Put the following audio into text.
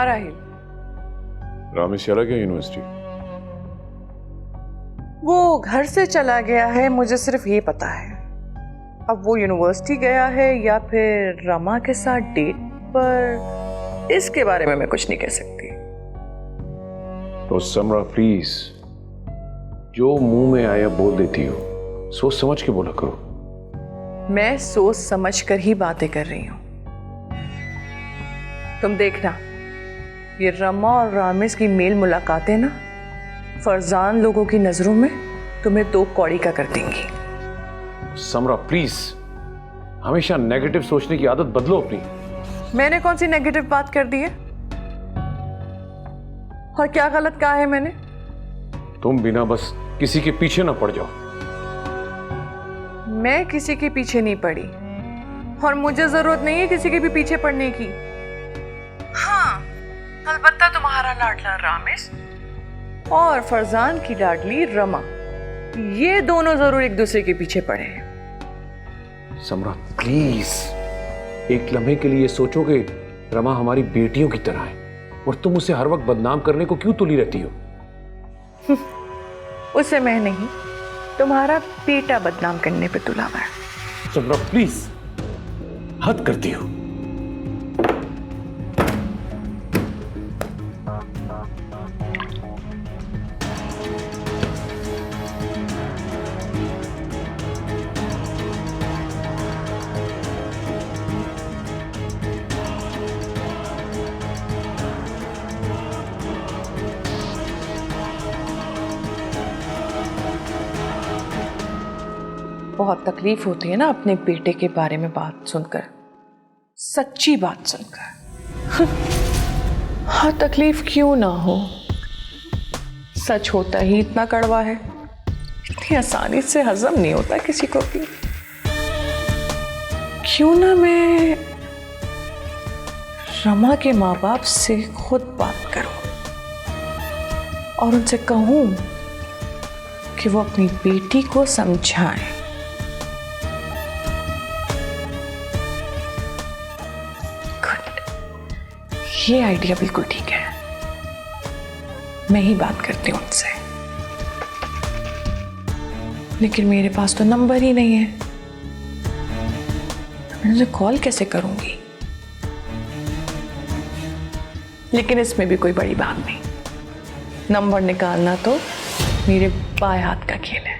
राहिल? रामेश चला गया यूनिवर्सिटी। वो घर से चला गया है, मुझे सिर्फ ये पता है। अब वो यूनिवर्सिटी गया है या फिर रमा के साथ डेट पर, इसके बारे में मैं कुछ नहीं कह सकती। तो समरा प्लीज, जो मुंह में आया बोल देती हो, सोच समझ के बोला करो। मैं सोच समझ कर ही बातें कर रही हूं। तुम देखना, ये रमा और रामेश की मेल मुलाकातें ना फरजान लोगों की नजरों में तुम्हें दो कौड़ी का कर देंगी। समरा प्लीज, हमेशा नेगेटिव सोचने की आदत बदलो अपनी। मैंने कौन सी नेगेटिव बात कर दी है? और क्या गलत कहा है मैंने? तुम बिना बस किसी के पीछे ना पड़ जाओ। मैं किसी के पीछे नहीं पड़ी और मुझे जरूरत नहीं है किसी के भी पीछे पड़ने की। हाँ, अलबत्ता तुम्हारा लाडला रामेश और फरजान की लाडली रमा, ये दोनों जरूर एक दूसरे के पीछे पड़े हैं। समरा प्लीज, एक लम्हे के लिए सोचोगे रमा हमारी बेटियों की तरह है और तुम उसे हर वक्त बदनाम करने को क्यों तुली रहती हो? उसे मैं नहीं, तुम्हारा बेटा बदनाम करने पे तुला हुआ है। समरा प्लीज, हद करती हो। बहुत तकलीफ होती है ना अपने बेटे के बारे में बात सुनकर, सच्ची बात सुनकर। हाँ, तकलीफ क्यों ना हो, सच होता ही इतना कड़वा है, इतनी आसानी से हजम नहीं होता किसी को भी। क्यों ना मैं रमा के माँ बाप से खुद बात करूं और उनसे कहूं कि वो अपनी बेटी को समझाएं। ये आइडिया बिल्कुल ठीक है, मैं ही बात करती हूँ उनसे। लेकिन मेरे पास तो नंबर ही नहीं है, मैं उन्हें कॉल कैसे करूंगी? लेकिन इसमें भी कोई बड़ी बात नहीं, नंबर निकालना तो मेरे बाएं हाथ का खेल है।